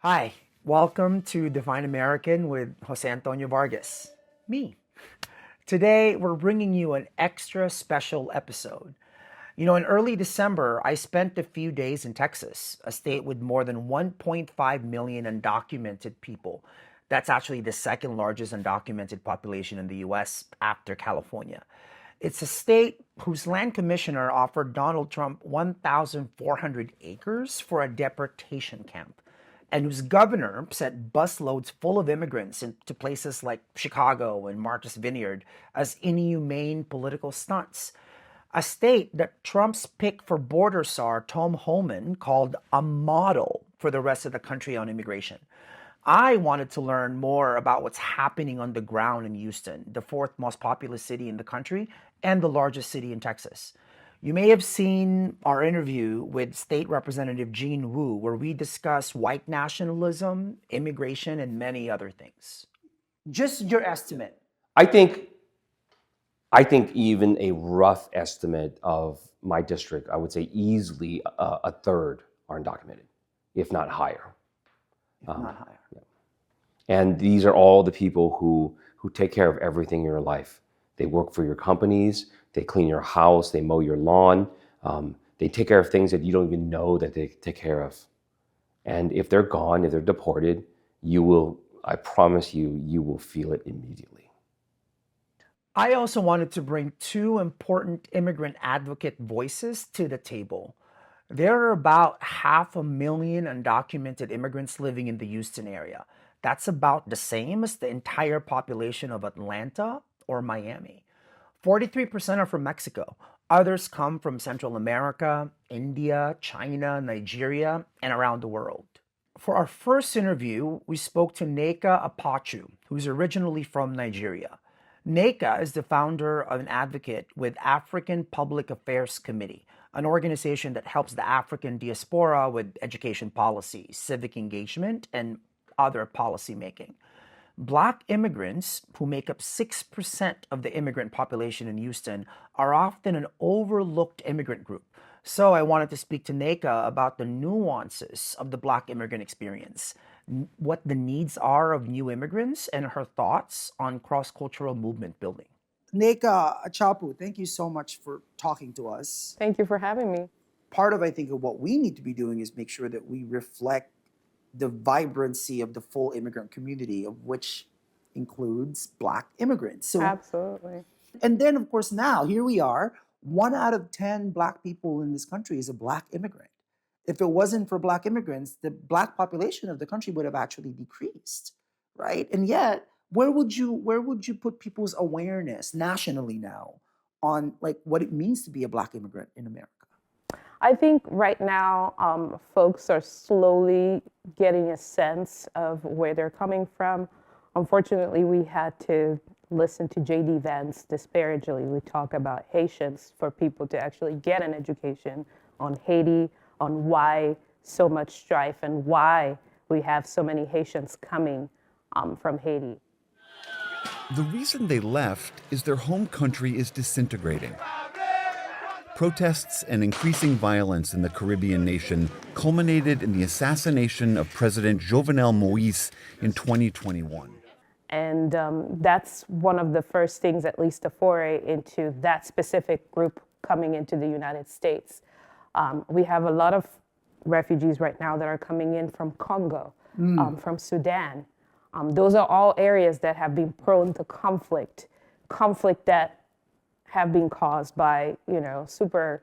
Hi, welcome to Divine American with Jose Antonio Vargas, me. Today, we're bringing you an extra special episode. In early December, I spent a few days in Texas, a state with more than 1.5 million undocumented people. That's actually the second largest undocumented population in the US after California. It's a state whose land commissioner offered Donald Trump 1,400 acres for a deportation camp, and whose governor sent busloads full of immigrants into places like Chicago and Martha's Vineyard as inhumane political stunts. A state that Trump's pick for border czar Tom Homan called a model for the rest of the country on immigration. I wanted to learn more about what's happening on the ground in Houston, the fourth most populous city in the country and the largest city in Texas. You may have seen our interview with State Representative Jean Wu, where we discuss white nationalism, immigration, and many other things. Just your estimate. I think I think even a rough estimate of my district, I would say easily a third are undocumented, if not higher. If not higher. Yeah. And these are all the people who take care of everything in your life. They work for your companies, they clean your house, they mow your lawn, they take care of things that you don't even know that they take care of. And if they're gone, if they're deported, I promise you, you will feel it immediately. I also wanted to bring two important immigrant advocate voices to the table. There are about 500,000 undocumented immigrants living in the Houston area. That's about the same as the entire population of Atlanta or Miami. 43% are from Mexico. Others come from Central America, India, China, Nigeria, and around the world. For our first interview, we spoke to Nneka Achapu, who's originally from Nigeria. Nneka is the founder of an advocate with African Public Affairs Committee, an organization that helps the African diaspora with education policy, civic engagement, and other policy making. Black immigrants, who make up 6% of the immigrant population in Houston, are often an overlooked immigrant group. So I wanted to speak to Nneka about the nuances of the Black immigrant experience, what the needs are of new immigrants, and her thoughts on cross-cultural movement building. Nneka Achapu, thank you so much for talking to us. Thank you for having me. Part of, I think, of what we need to be doing is make sure that we reflect the vibrancy of the full immigrant community, of which includes Black immigrants. So, Absolutely. and then, of course, now here we are. 1 out of 10 Black people in this country is a Black immigrant. If it wasn't for Black immigrants, the Black population of the country would have actually decreased, right? And yet, where would you put people's awareness nationally now on like what it means to be a Black immigrant in America? I think right now, folks are slowly getting a sense of where they're coming from. Unfortunately, we had to listen to J.D. Vance disparagingly. We talk about Haitians for people to actually get an education on Haiti, on why so much strife and why we have so many Haitians coming from Haiti. The reason they left is their home country is disintegrating. Protests and increasing violence in the Caribbean nation culminated in the assassination of President Jovenel Moïse in 2021. And that's one of the first things, at least a foray into that specific group coming into the United States. We have a lot of refugees right now that are coming in from Congo, from Sudan. Those are all areas that have been prone to conflict that have been caused by, super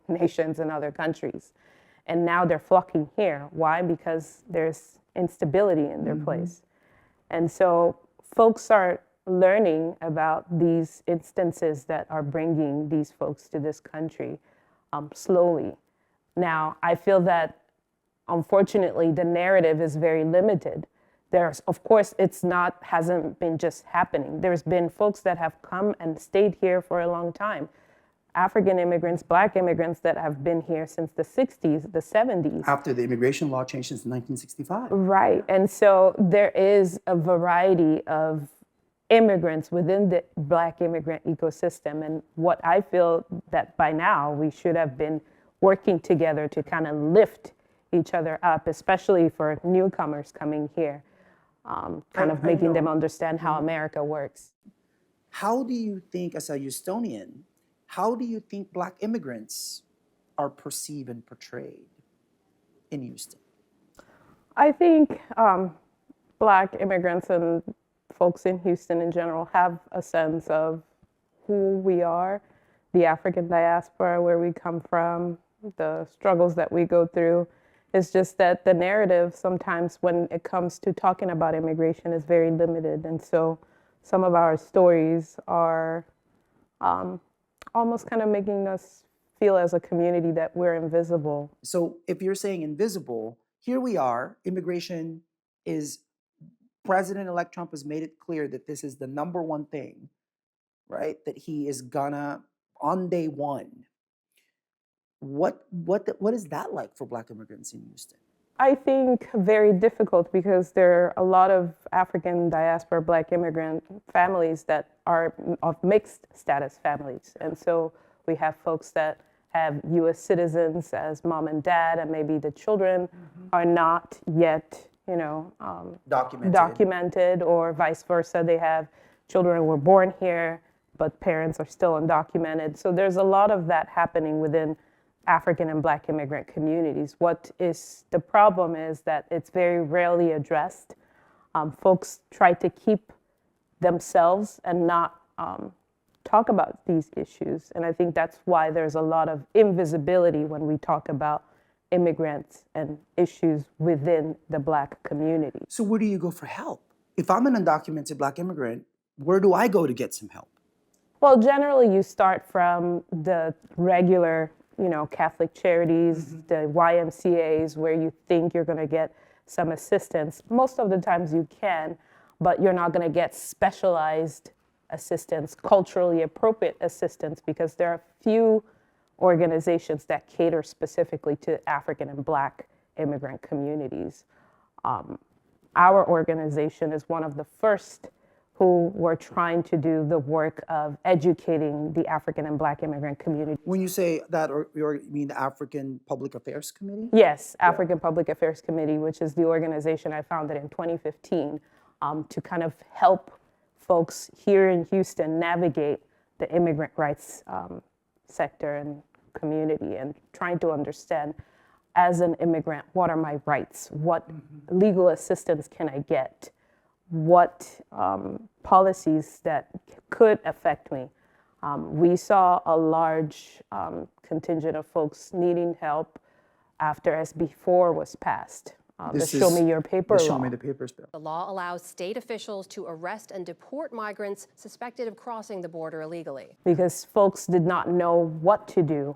nations and other countries. And now they're flocking here. Why? Because there's instability in their place. And so folks are learning about these instances that are bringing these folks to this country slowly. Now, I feel that, unfortunately, the narrative is very limited. Of course, hasn't been just happening. There's been folks that have come and stayed here for a long time. African immigrants, Black immigrants that have been here since the 60s, the 70s. After the immigration law changed in 1965. Right. And so there is a variety of immigrants within the Black immigrant ecosystem. And what I feel that by now we should have been working together to kind of lift each other up, especially for newcomers coming here, kind of making them understand how America works. How do you think, as a Houstonian, how do you think Black immigrants are perceived and portrayed in Houston? I think Black immigrants and folks in Houston in general have a sense of who we are, the African diaspora, where we come from, the struggles that we go through. It's just that the narrative sometimes when it comes to talking about immigration is very limited. And so some of our stories are almost kind of making us feel as a community that we're invisible. So if you're saying invisible, here we are, immigration is, President-elect Trump has made it clear that this is the number one thing, right? That he is gonna, on day one. What is that like for Black immigrants in Houston? I think very difficult because there are a lot of African diaspora Black immigrant families that are of mixed status families. And so we have folks that have US citizens as mom and dad, and maybe the children are not yet, documented, or vice versa. They have children who were born here, but parents are still undocumented. So there's a lot of that happening within African and Black immigrant communities. What is the problem is that it's very rarely addressed. Folks try to keep themselves and not talk about these issues. And I think that's why there's a lot of invisibility when we talk about immigrants and issues within the Black community. So where do you go for help? If I'm an undocumented Black immigrant, where do I go to get some help? Well, generally you start from the regular Catholic charities, the YMCAs, where you think you're going to get some assistance. Most of the times you can, but you're not going to get specialized assistance, culturally appropriate assistance, because there are few organizations that cater specifically to African and Black immigrant communities. Our organization is one of the first who were trying to do the work of educating the African and Black immigrant community. When you say that, or you mean the African Public Affairs Committee? Yes, African Public Affairs Committee, which is the organization I founded in 2015 to kind of help folks here in Houston navigate the immigrant rights sector and community, and trying to understand, as an immigrant, what are my rights? What legal assistance can I get? What policies that could affect me. We saw a large contingent of folks needing help after SB 4 was passed. The Show Me Your Paper law. Show Me the Papers bill. The law allows state officials to arrest and deport migrants suspected of crossing the border illegally. Because folks did not know what to do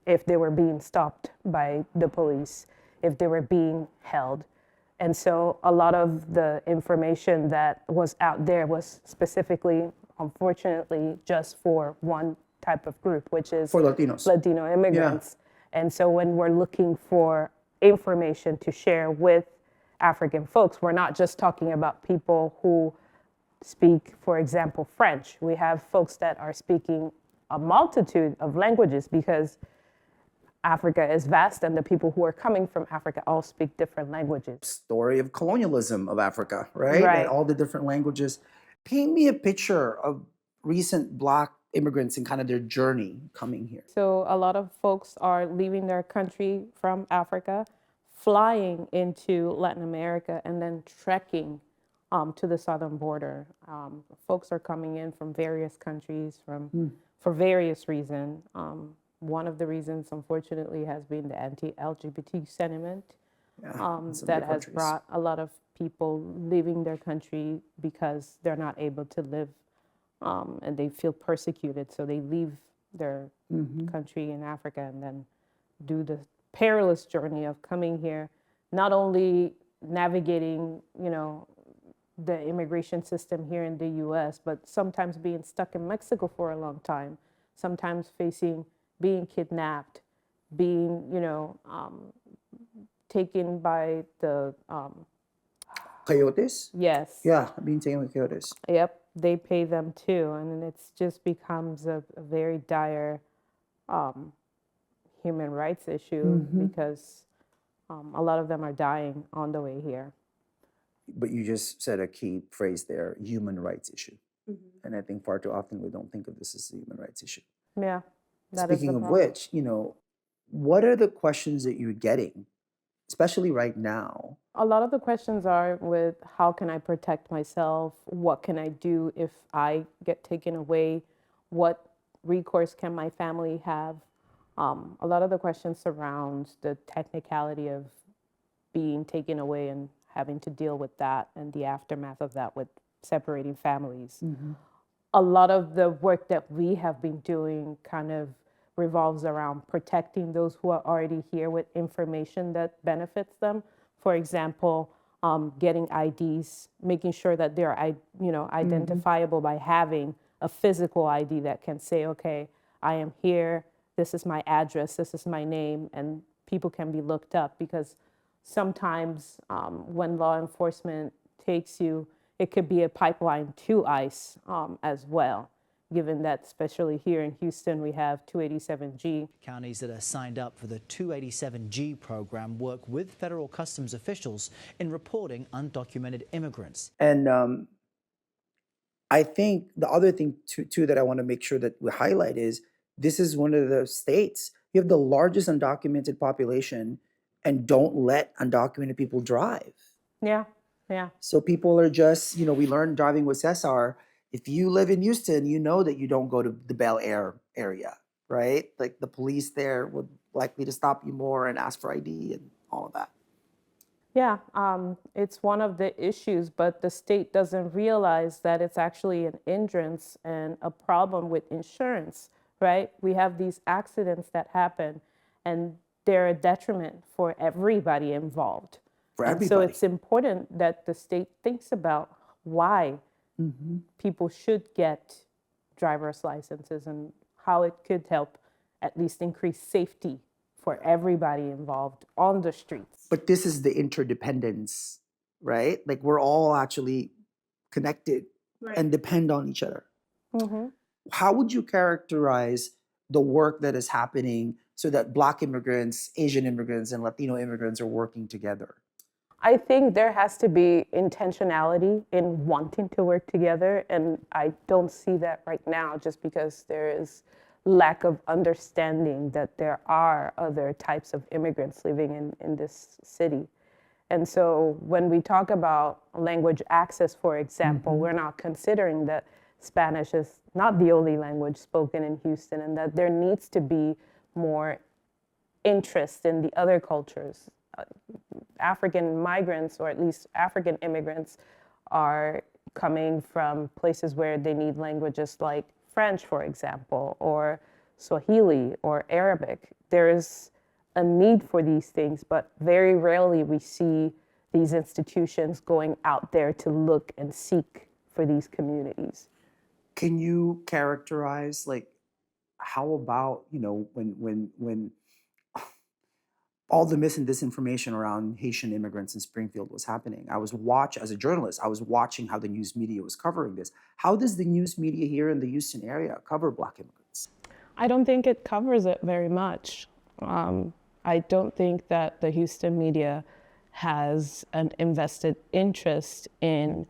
if they were being stopped by the police, if they were being held. And so a lot of the information that was out there was specifically, unfortunately, just for one type of group, which is for Latinos. Latino immigrants. Yeah. And so when we're looking for information to share with African folks, we're not just talking about people who speak, for example, French. We have folks that are speaking a multitude of languages, because Africa is vast, and the people who are coming from Africa all speak different languages. Story of colonialism of Africa, right? Right. And all the different languages. Paint me a picture of recent Black immigrants and kind of their journey coming here. So a lot of folks are leaving their country from Africa, flying into Latin America, and then trekking to the southern border. Folks are coming in from various countries for various reasons. One of the reasons, unfortunately, has been the anti-LGBT sentiment that has brought a lot of people leaving their country because they're not able to live and they feel persecuted. So they leave their country in Africa and then do the perilous journey of coming here, not only navigating, the immigration system here in the US, but sometimes being stuck in Mexico for a long time, sometimes facing being kidnapped, being, taken by the... Coyotes? Yes. Yeah, being taken by coyotes. Yep, they pay them too. And then it's just becomes a very dire human rights issue because A lot of them are dying on the way here. But you just said a key phrase there, human rights issue. And I think far too often we don't think of this as a human rights issue. Yeah, that is the Speaking of problem. which, what are the questions that you're getting, especially right now? A lot of the questions are with how can I protect myself? What can I do if I get taken away? What recourse can my family have? A lot of the questions surround the technicality of being taken away and having to deal with that and the aftermath of that with separating families. A lot of the work that we have been doing kind of revolves around protecting those who are already here with information that benefits them. For example, getting IDs, making sure that they're identifiable by having a physical ID that can say, okay, I am here, this is my address, this is my name, and people can be looked up, because sometimes when law enforcement takes you, it could be a pipeline to ICE as well, given that especially here in Houston, we have 287G. Counties that are signed up for the 287G program work with federal customs officials in reporting undocumented immigrants. And I think the other thing too that I want to make sure that we highlight is this is one of the states, you have the largest undocumented population and don't let undocumented people drive. Yeah, yeah. So people are just, we learned driving with Cesar, if you live in Houston, you know that you don't go to the Bel Air area, right? Like the police there would likely to stop you more and ask for ID and all of that. Yeah, it's one of the issues, but the state doesn't realize that it's actually an hindrance and a problem with insurance, right? We have these accidents that happen, and they're a detriment for everybody involved. For And everybody. so it's important that the state thinks about why people should get driver's licenses and how it could help at least increase safety for everybody involved on the streets. But this is the interdependence, right? Like we're all actually connected and depend on each other. How would you characterize the work that is happening so that Black immigrants, Asian immigrants, and Latino immigrants are working together? I think there has to be intentionality in wanting to work together, and I don't see that right now just because there is lack of understanding that there are other types of immigrants living in this city. And so when we talk about language access, for example, we're not considering that Spanish is not the only language spoken in Houston, and that there needs to be more interest in the other cultures. African migrants, or at least African immigrants, are coming from places where they need languages like French, for example, or Swahili or Arabic. There is a need for these things, but very rarely we see these institutions going out there to look and seek for these communities. Can you characterize, like, how about, when all the mis and disinformation around Haitian immigrants in Springfield was happening? As a journalist, I was watching how the news media was covering this. How does the news media here in the Houston area cover Black immigrants? I don't think it covers it very much. I don't think that the Houston media has an invested interest in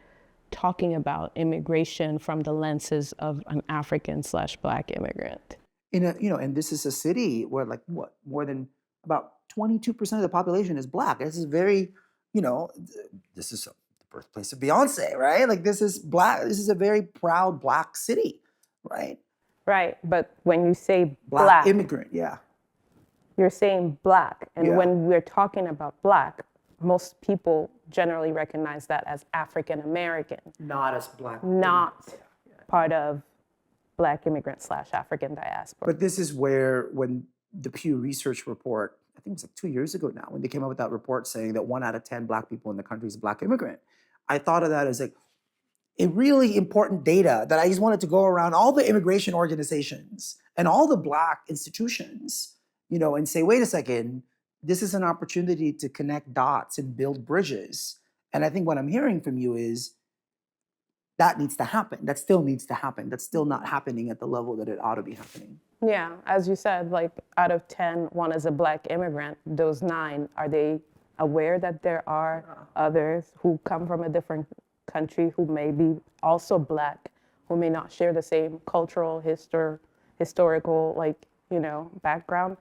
talking about immigration from the lenses of an African/Black immigrant. And this is a city where, like, more than about 22% of the population is Black. This is very, this is the birthplace of Beyonce, right? Like, this is Black. This is a very proud Black city, right? Right, but when you say Black Black, immigrant, yeah. you're saying Black. And Yeah. when we're talking about Black, most people generally recognize that as African American, Not as Black. not part of Black immigrant/African diaspora. But this is where, when the Pew Research report, I think it was like 2 years ago now, when they came out with that report saying that 1 out of 10 Black people in the country is a Black immigrant, I thought of that as like a really important data that I just wanted to go around all the immigration organizations and all the Black institutions, and say, wait a second, this is an opportunity to connect dots and build bridges. And I think what I'm hearing from you is that needs to happen. That still needs to happen. That's still not happening at the level that it ought to be happening. Yeah, as you said, like out of 10, one is a Black immigrant. Those 9, are they aware that there are others who come from a different country who may be also Black, who may not share the same cultural, historical, like, background?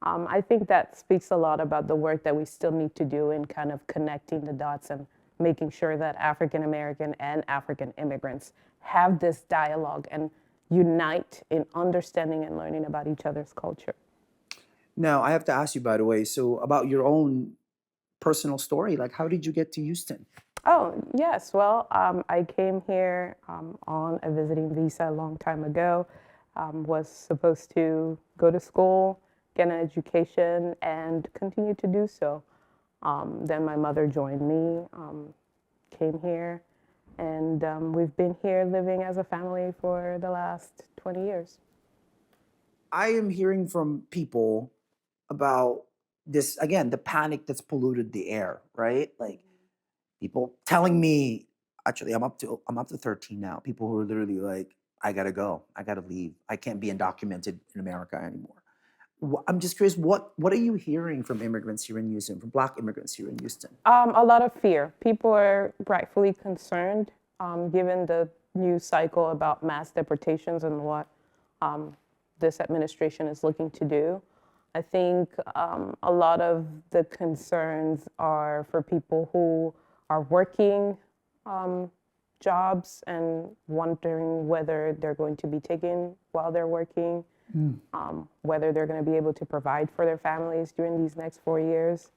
I think that speaks a lot about the work that we still need to do in kind of connecting the dots and making sure that African American and African immigrants have this dialogue and unite in understanding and learning about each other's culture. Now, I have to ask you, by the way, so about your own personal story, like how did you get to Houston? Oh, yes. Well, I came here on a visiting visa a long time ago, was supposed to go to school, get an education, and continue to do so. Then my mother joined me, came here, and we've been here living as a family for the last 20 years. I am hearing from people about this, again, the panic that's polluted the air, right? Like people telling me, actually, I'm up to 13 now. People who are literally like, I gotta go, I gotta leave. I can't be undocumented in America anymore. I'm just curious, what are you hearing from immigrants here in Houston, from Black immigrants here in Houston? A lot of fear. People are rightfully concerned, given the news cycle about mass deportations and what this administration is looking to do. I think a lot of the concerns are for people who are working jobs and wondering whether they're going to be taken while they're working, whether they're going to be able to provide for their families during these next 4 years.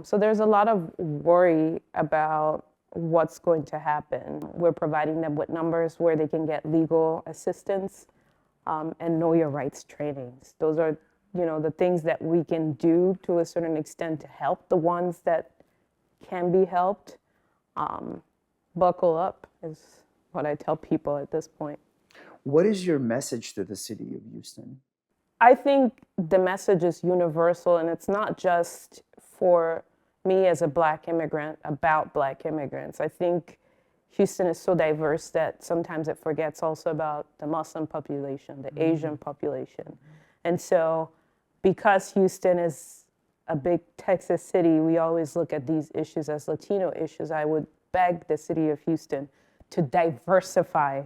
So there's a lot of worry about what's going to happen. We're providing them with numbers where they can get legal assistance and know your rights trainings. Those are, the things that we can do to a certain extent to help the ones that can be helped. Buckle up is what I tell people at this point. What is your message to the city of Houston? I think the message is universal, and it's not just for me as a Black immigrant about Black immigrants. I think Houston is so diverse that sometimes it forgets also about the Muslim population, the Asian population. And so because Houston is a big Texas city, we always look at these issues as Latino issues. I would beg the city of Houston to diversify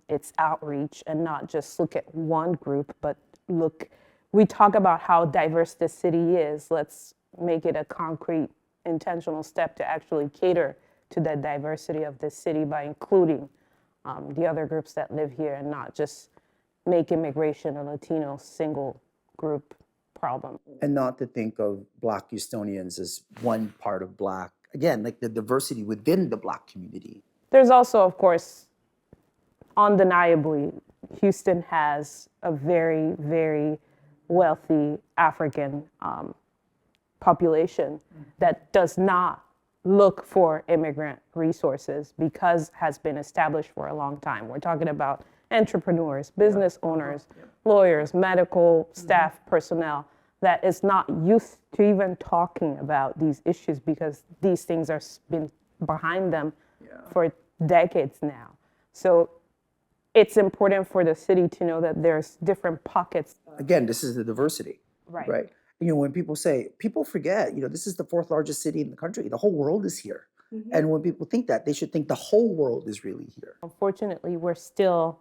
its outreach and not just look at one group, but we talk about how diverse the city is. Let's make it a concrete, intentional step to actually cater to the diversity of the city by including the other groups that live here and not just make immigration a Latino single group problem. And not to think of Black Houstonians as one part of Black, again, like the diversity within the Black community. There's also, of course, undeniably, Houston has a very, very wealthy African population that does not look for immigrant resources because has been established for a long time. We're talking about entrepreneurs, business owners, lawyers, medical staff, personnel that is not used to even talking about these issues because these things are been behind them for decades now. So it's important for the city to know that there's different pockets. Again, this is the diversity, Right. right? When people forget, this is the 4th largest city in the country. The whole world is here. And when people think that, they should think the whole world is really here. Unfortunately, we're still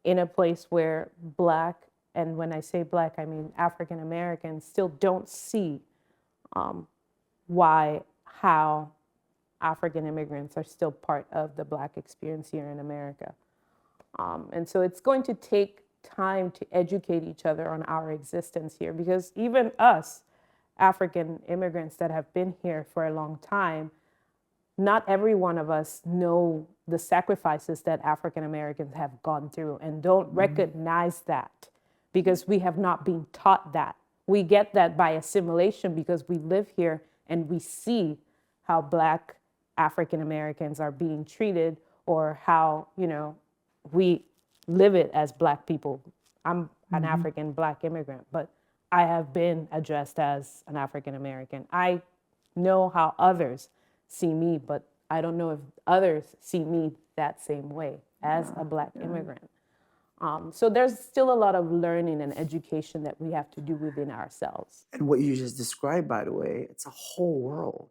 in a place where Black, and when I say Black, I mean African Americans, still don't see how African immigrants are still part of the Black experience here in America. And so it's going to take time to educate each other on our existence here, because even us, African immigrants that have been here for a long time, not every one of us know the sacrifices that African Americans have gone through and don't recognize that because we have not been taught that. We get that by assimilation because we live here and we see how Black African Americans are being treated or how, we live it as Black people. I'm an African Black immigrant, but I have been addressed as an African American. I know how others see me, but I don't know if others see me that same way as a Black immigrant. So there's still a lot of learning and education that we have to do within ourselves. And what you just described, by the way, it's a whole world.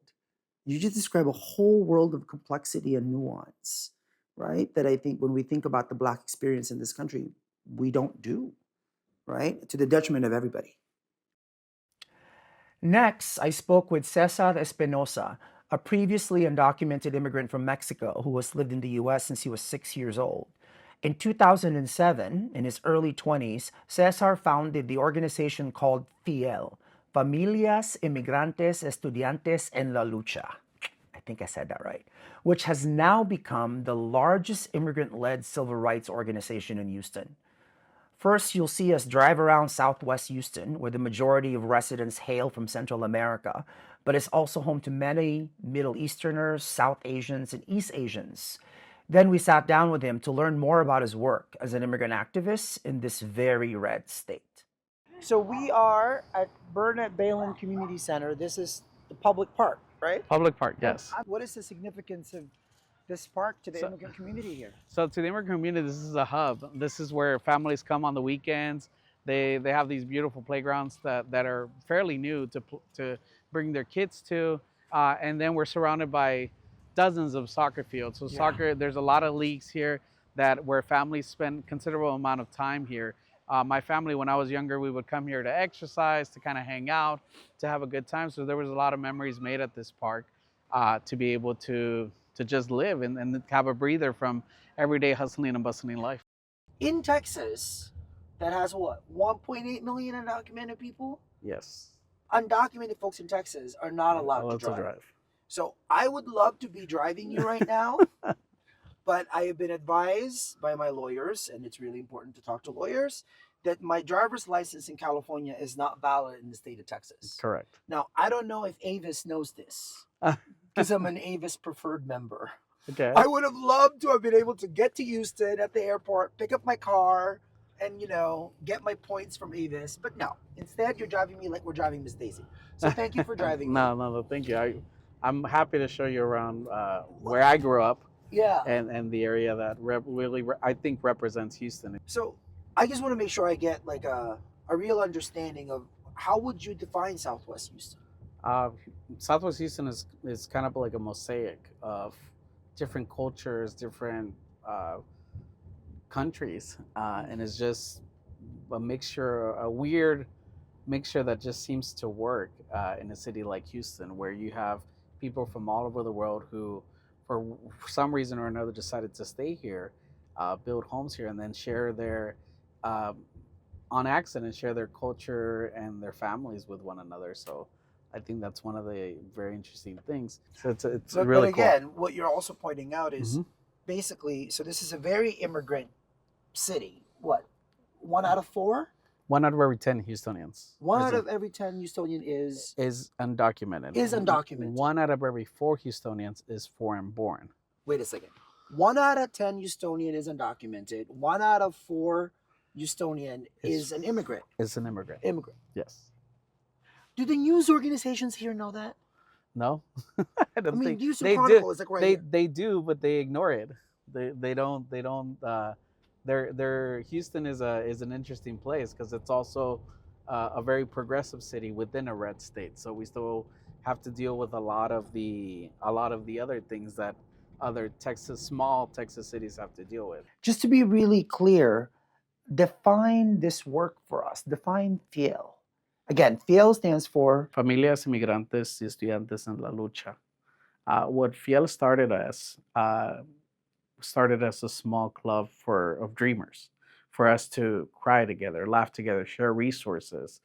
You just describe a whole world of complexity and nuance, right? That I think when we think about the Black experience in this country, we don't do, right? To the detriment of everybody. Next, I spoke with Cesar Espinosa, a previously undocumented immigrant from Mexico who has lived in the US since he was 6 years old. In 2007, in his early 20s, Cesar founded the organization called Fiel, Familias Inmigrantes Estudiantes en la Lucha. I think I said that right, which has now become the largest immigrant-led civil rights organization in Houston. First, you'll see us drive around Southwest Houston, where the majority of residents hail from Central America, but it's also home to many Middle Easterners, South Asians, and East Asians. Then we sat down with him to learn more about his work as an immigrant activist in this very red state. So we are at Burnett Balin Community Center. This is the public park, right? Public park, yes. What is the significance of this park to the So- immigrant community here? So to the immigrant community, this is a hub. This is where families come on the weekends. They have these beautiful playgrounds that are fairly new to bring their kids to. And then we're surrounded by dozens of soccer fields. So soccer, there's a lot of leagues here where families spend considerable amount of time here. My family, when I was younger, we would come here to exercise, to kind of hang out, to have a good time. So there was a lot of memories made at this park to be able to just live and have a breather from everyday hustling and bustling life. In Texas, that has what, 1.8 million undocumented people? Yes. Undocumented folks in Texas are not allowed to drive. So I would love to be driving you right now, but I have been advised by my lawyers, and it's really important to talk to lawyers, that my driver's license in California is not valid in the state of Texas. Correct. Now, I don't know if Avis knows this, because I'm an Avis preferred member. Okay. I would have loved to have been able to get to Houston at the airport, pick up my car, and, get my points from Avis. But no, instead you're driving me like we're driving Miss Daisy. So thank you for driving me. No, thank you. I'm happy to show you around where I grew up Yeah. and the area that really I think represents Houston. So I just want to make sure I get like a real understanding of how would you define Southwest Houston? Southwest Houston is kind of like a mosaic of different cultures, different countries, and it's just a weird mixture that just seems to work in a city like Houston, where you have people from all over the world who, for some reason or another, decided to stay here, build homes here, and then share their, on accident, share their culture and their families with one another. So I think that's one of the very interesting things. So it's really but again, what you're also pointing out is basically, so this is a very immigrant city. What, 1 out of 4? 1 out of every 10 Houstonians. One out of every 10 Houstonian is undocumented. 1 out of every 4 Houstonians is foreign born. Wait a second. 1 out of 10 Houstonian is undocumented. 1 out of 4 Houstonian is an immigrant. Is an immigrant. Immigrant. Yes. Do the news organizations here know that? No. I mean, Houston Chronicle is like right here. They do, but they ignore it. They don't. Their Houston is an interesting place because it's also a very progressive city within a red state. So we still have to deal with a lot of the other things that other small Texas cities have to deal with. Just to be really clear, define this work for us. Define Fiel. Again, Fiel stands for Familias Inmigrantes y Estudiantes en la Lucha. What Fiel started as a small club of dreamers, for us to cry together, laugh together, share resources.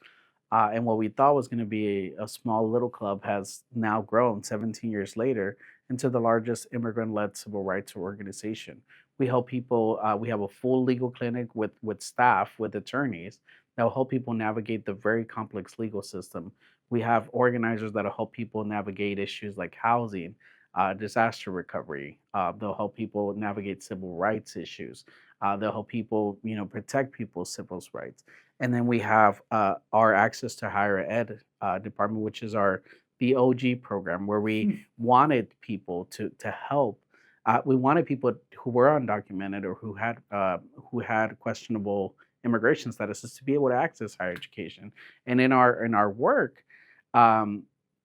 And what we thought was going to be a small little club has now grown 17 years later into the largest immigrant-led civil rights organization. We help people, we have a full legal clinic with staff, with attorneys, that will help people navigate the very complex legal system. We have organizers that will help people navigate issues like housing, disaster recovery. They'll help people navigate civil rights issues. They'll help people, protect people's civil rights. And then we have our access to higher ed department, which is our the OG program, where we wanted people to help. We wanted people who were undocumented or who had questionable immigration statuses to be able to access higher education. And in our work, um,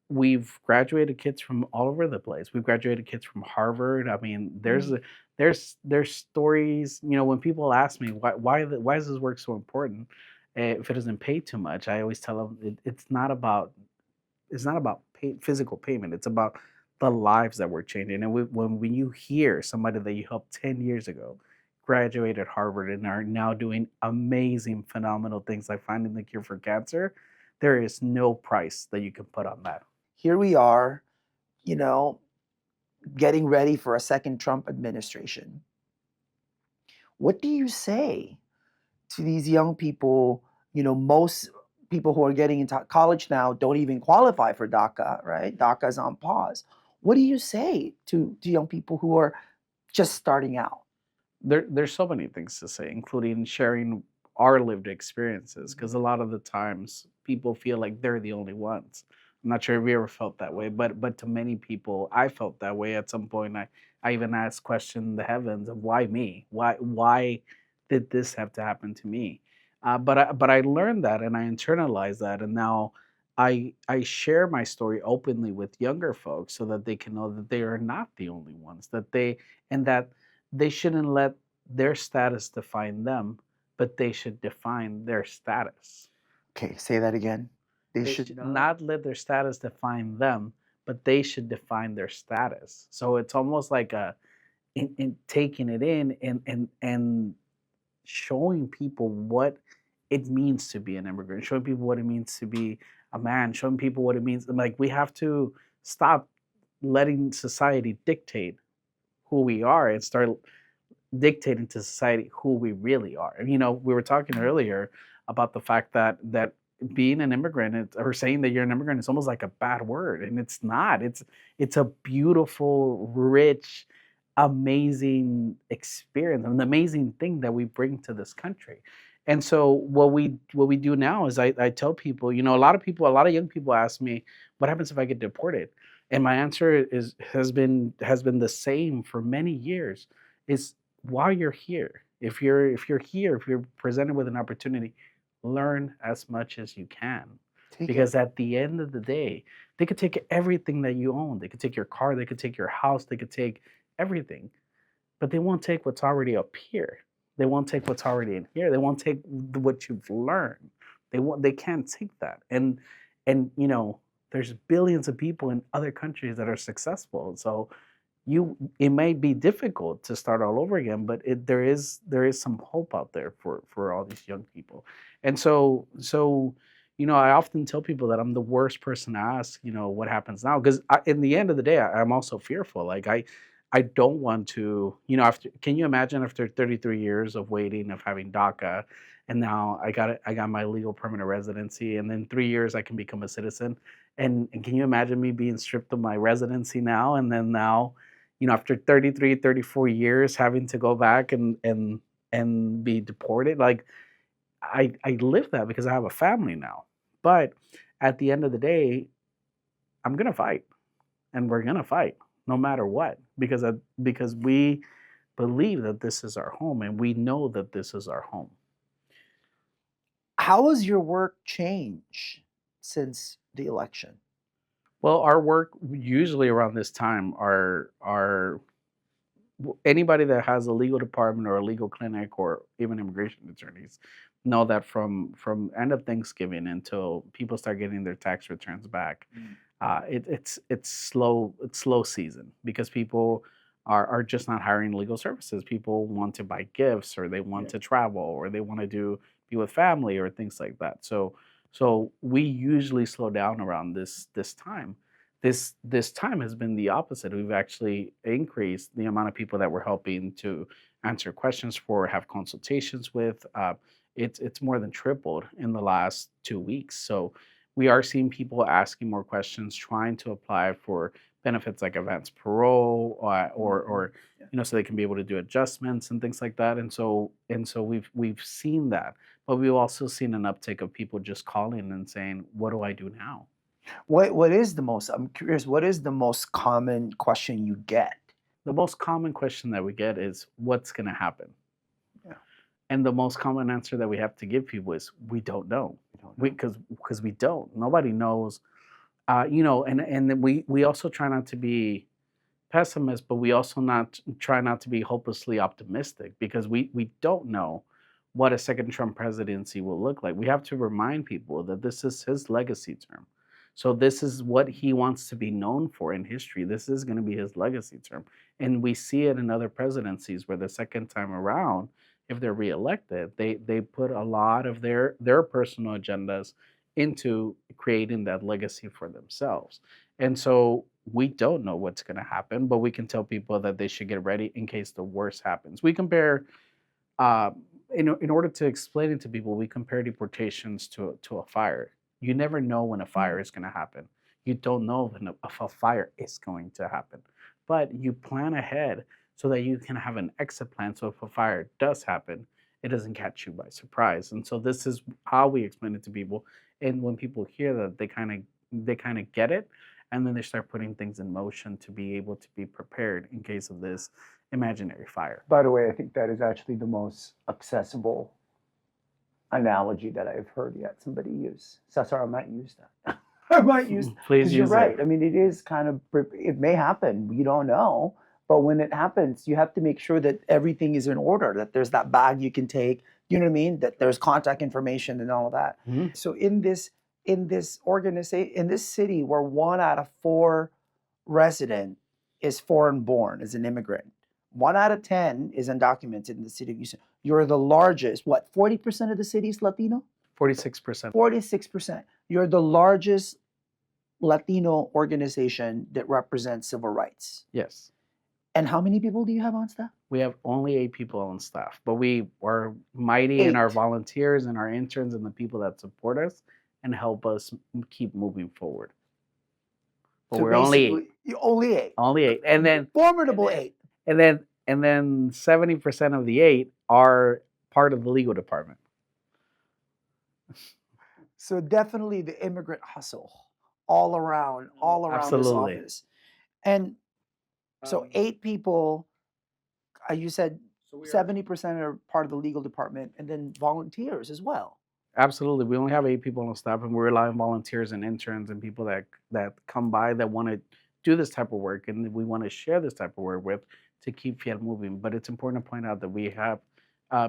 we've graduated kids from all over the place. We've graduated kids from Harvard. I mean, there's stories. You know, when people ask me why is this work so important, if it doesn't pay too much, I always tell them it's not about physical payment. It's about the lives that we're changing. And when you hear somebody that you helped 10 years ago graduated Harvard and are now doing amazing, phenomenal things like finding the cure for cancer, there is no price that you can put on that. Here we are, you know, getting ready for a second Trump administration. What do you say to these young people? You know, most people who are getting into college now don't even qualify for DACA, right? DACA is on pause. What do you say to young people who are just starting out? There's so many things to say, including sharing our lived experiences, because a lot of the times people feel like they're the only ones. I'm not sure if you ever felt that way, but to many people, I felt that way at some point. I even asked question the heavens of why me? Why did this have to happen to me? But I learned that and I internalized that, and now I share my story openly with younger folks so that they can know that they are not the only ones. That they shouldn't let their status define them, but they should define their status. Okay, say that again. They should not let their status define them, but they should define their status. So it's almost like in taking it in and showing people what it means to be an immigrant, showing people what it means to be a man, showing people what it means. Like, we have to stop letting society dictate who we are and start dictating to society who we really are. And, you know, we were talking earlier about the fact that being an immigrant or saying that you're an immigrant is almost like a bad word, and it's not. It's a beautiful, rich, amazing experience, an amazing thing that we bring to this country. And so what we do now is I tell people, you know, a lot of young people ask me, what happens if I get deported? And my answer has been the same for many years. Is while you're here, if you're here, if you're presented with an opportunity, learn as much as you can. Because at the end of the day, they could take everything that you own. They could take your car, they could take your house, they could take everything. But they won't take what's already up here. They won't take what's already in here. They won't take what you've learned. They can't take that. And you know, there's billions of people in other countries that are successful. So it may be difficult to start all over again, but there is some hope out there for all these young people. And so you know, I often tell people that I'm the worst person to ask, you know, what happens now, because in the end of the day, I'm also fearful. Like, I don't want to, you know, can you imagine after 33 years of waiting, of having DACA, and now I got my legal permanent residency, and then 3 years I can become a citizen. And can you imagine me being stripped of my residency now, and then now, you know, after 33, 34 years having to go back and be deported? Like, I live that because I have a family now. But at the end of the day, I'm gonna fight, and we're gonna fight no matter what, because we believe that this is our home, and we know that this is our home. How has your work changed since the election? Well, our work usually around this time are anybody that has a legal department or a legal clinic or even immigration attorneys know that from end of Thanksgiving until people start getting their tax returns back, it's slow season, because people are just not hiring legal services. People want to buy gifts, or they want to travel, or they want to be with family or things like that. So we usually slow down around this time. This time has been the opposite. We've actually increased the amount of people that we're helping to answer questions for, have consultations with. It's more than tripled in the last 2 weeks. So we are seeing people asking more questions, trying to apply for benefits like advance parole, or you know, so they can be able to do adjustments and things like that. And so we've seen that, but we've also seen an uptick of people just calling and saying, "What do I do now?" What is the most? I'm curious. What is the most common question you get? The most common question that we get is, what's going to happen? Yeah. And the most common answer that we have to give people is, we don't know. We don't know. Because we don't. Nobody knows. And then we also try not to be pessimists, but we also try not to be hopelessly optimistic, because we don't know what a second Trump presidency will look like. We have to remind people that this is his legacy term. So this is what he wants to be known for in history. This is going to be his legacy term. And we see it in other presidencies where the second time around, if they're reelected, they put a lot of their personal agendas into creating that legacy for themselves. And so we don't know what's going to happen, but we can tell people that they should get ready in case the worst happens. We compare, in order to explain it to people, we compare deportations to a fire. You never know when a fire is going to happen. You don't know if a fire is going to happen, but you plan ahead so that you can have an exit plan. So if a fire does happen, it doesn't catch you by surprise. And so this is how we explain it to people. And when people hear that, they kind of get it, and then they start putting things in motion to be able to be prepared in case of this imaginary fire. By the way, I think that is actually the most accessible analogy that I've heard yet somebody use. Cesar, I might use that. I might use. Please use You're right. it. I mean, it is kind of. It may happen. You don't know. But when it happens, you have to make sure that everything is in order. That there's that bag you can take. You know what I mean? That there's contact information and all of that. Mm-hmm. So in this organization, in this city, where 1 out of 4 resident is foreign born, is an immigrant. 1 out of 10 is undocumented in the city of Houston. You're the largest. What? 40% of the city is Latino. 46%. 46%. You're the largest Latino organization that represents civil rights. Yes. And how many people do you have on staff? We have only 8 people on staff, but we are mighty in our 8. volunteers and our interns and the people that support us and help us keep moving forward. But So we're only 8. basically, only 8. Only 8. And then Formidable 8. and then 70% of the 8 are part of the legal department. So definitely the immigrant hustle all around Absolutely. this office. And so 8 people, you said 70% are part of the legal department, and then volunteers as well. Absolutely. We only have 8 people on staff, and we rely on volunteers and interns and people that come by that want to do this type of work, and we want to share this type of work with to keep Fiel moving. But it's important to point out that we have,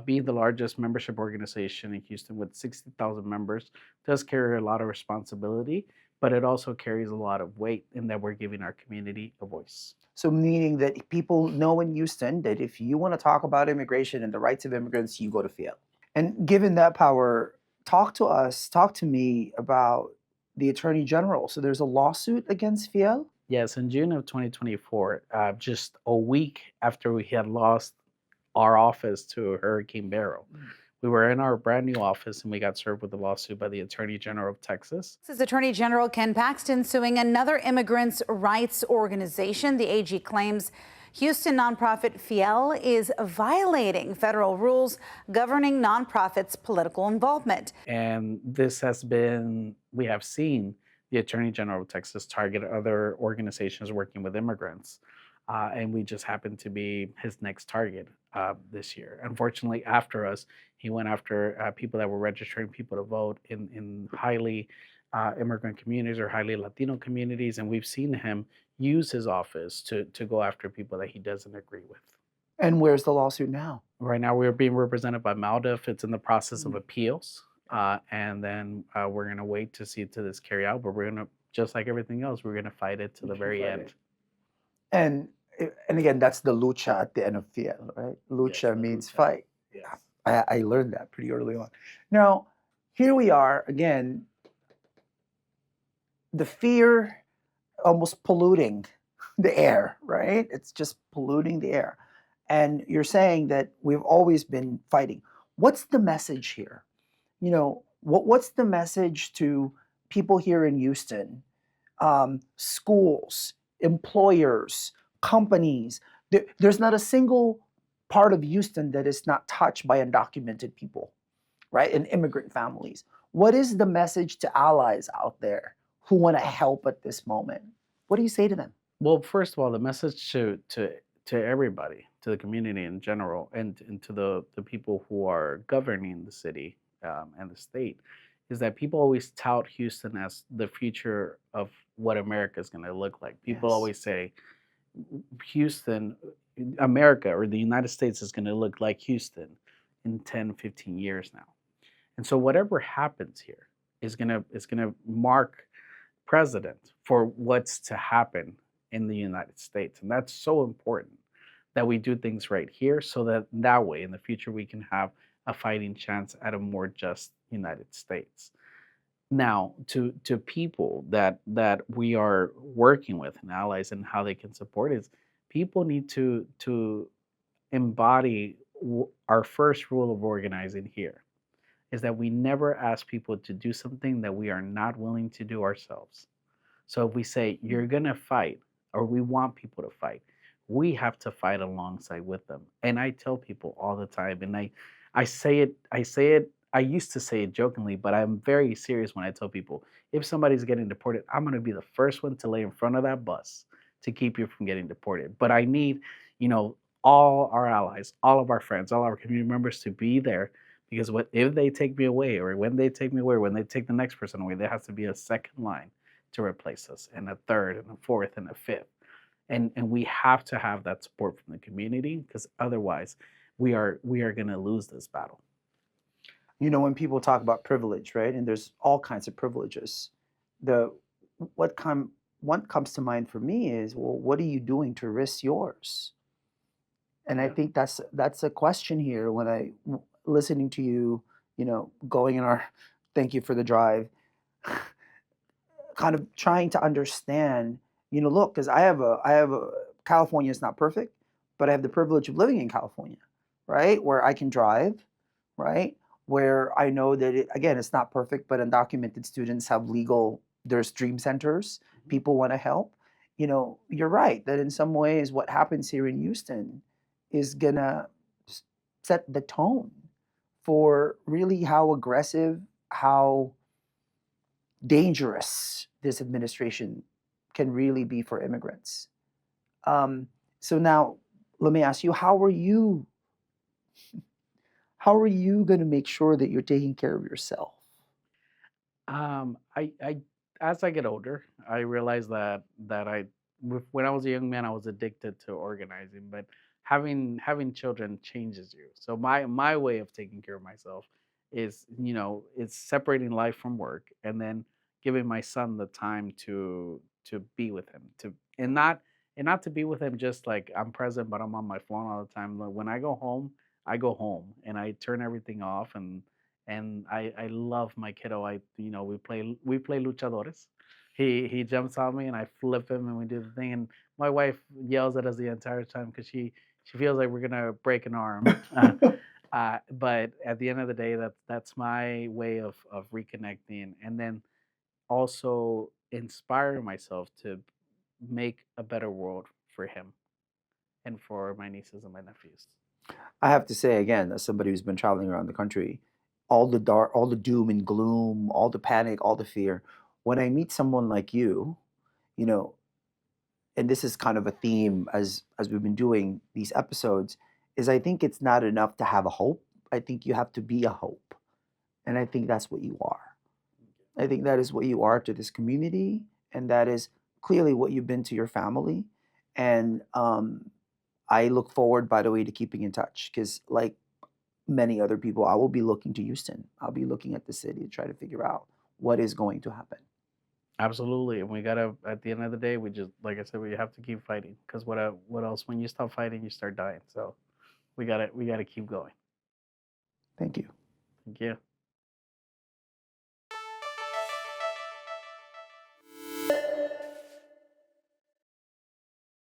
being the largest membership organization in Houston with 60,000 members, does carry a lot of responsibility, but it also carries a lot of weight in that we're giving our community a voice. So meaning that people know in Houston that if you want to talk about immigration and the rights of immigrants, you go to Fiel. And given that power, talk to me about the Attorney General. So there's a lawsuit against Fiel? Yes, in June of 2024, just a week after we had lost our office to Hurricane Beryl. We were in our brand new office and we got served with a lawsuit by the Attorney General of Texas. This is Attorney General Ken Paxton suing another immigrants' rights organization. The AG claims Houston nonprofit Fiel is violating federal rules governing nonprofits' political involvement. And this has been, we have seen the Attorney General of Texas target other organizations working with immigrants. And we just happened to be his next target this year. Unfortunately, after us, he went after people that were registering people to vote in highly immigrant communities or highly Latino communities. And we've seen him use his office to go after people that he doesn't agree with. And where's the lawsuit now? Right now, we're being represented by Maldiv. It's in the process of appeals. And then we're going to wait to see to this carry out. But we're going to, just like everything else, we're going to fight it to the very end. And again, that's the lucha at the end of Fiel, right? Lucha means fight. Yes. I learned that pretty early on. Now, here we are again, the fear almost polluting the air, right? It's just polluting the air. And you're saying that we've always been fighting. What's the message here? You know, what's the message to people here in Houston, schools, employers, companies? There's not a single part of Houston that is not touched by undocumented people, right? And immigrant families. What is the message to allies out there who want to help at this moment, what do you say to them? Well, first of all, the message to everybody, to the community in general, and to the people who are governing the city and the state, is that people always tout Houston as the future of what America is going to look like. People Yes. always say Houston, America, or the United States is going to look like Houston in 10, 15 years now. And so whatever happens here is gonna mark precedent for what's to happen in the United States. And that's so important that we do things right here so that that way in the future we can have a fighting chance at a more just United States. Now, to people that we are working with and allies and how they can support is people need to embody our first rule of organizing here is that we never ask people to do something that we are not willing to do ourselves. So if we say you're going to fight or we want people to fight, we have to fight alongside with them. And I tell people all the time, and I say it, I used to say it jokingly, but I'm very serious when I tell people, if somebody's getting deported, I'm going to be the first one to lay in front of that bus to keep you from getting deported. But I need, all our allies, all of our friends, all our community members to be there, because what if they take me away, or when they take me away, or when they take the next person away, there has to be a second line to replace us, and a third, and a fourth, and a fifth. And we have to have that support from the community, because otherwise we are going to lose this battle. When people talk about privilege, right? And there's all kinds of privileges. What comes to mind for me is, well, what are you doing to risk yours? And I think that's a question here when I listening to you, going in our thank you for the drive, kind of trying to understand, look, because I have a California is not perfect, but I have the privilege of living in California, right? Where I can drive, right? Where I know that it's not perfect, but undocumented students have there's dream centers, people want to help. You're right that in some ways what happens here in Houston is gonna set the tone for really how aggressive, how dangerous this administration can really be for immigrants. So now, let me ask you, how are you going to make sure that you're taking care of yourself? I as I get older, I realize that when I was a young man, I was addicted to organizing, but having children changes you. So my way of taking care of myself is, it's separating life from work, and then giving my son the time to be with him, and not to be with him just like I'm present, but I'm on my phone all the time. Like, when I go home and I turn everything off, and I love my kiddo. We play luchadores. He jumps on me and I flip him and we do the thing. And my wife yells at us the entire time because she feels like we're gonna break an arm. But at the end of the day, that's my way of reconnecting, and then also inspiring myself to make a better world for him and for my nieces and my nephews. I have to say again, as somebody who's been traveling around the country, all the dark, all the doom and gloom, all the panic, all the fear. When I meet someone like you know, and this is kind of a theme as we've been doing these episodes, is I think it's not enough to have a hope. I think you have to be a hope. And I think that's what you are. I think that is what you are to this community, and that is clearly what you've been to your family. And I look forward, by the way, to keeping in touch, because like many other people, I will be looking to Houston. I'll be looking at the city to try to figure out what is going to happen. Absolutely, and we gotta. At the end of the day, we just, like I said, we have to keep fighting. Because what else? When you stop fighting, you start dying. So we gotta keep going. Thank you. Thank you.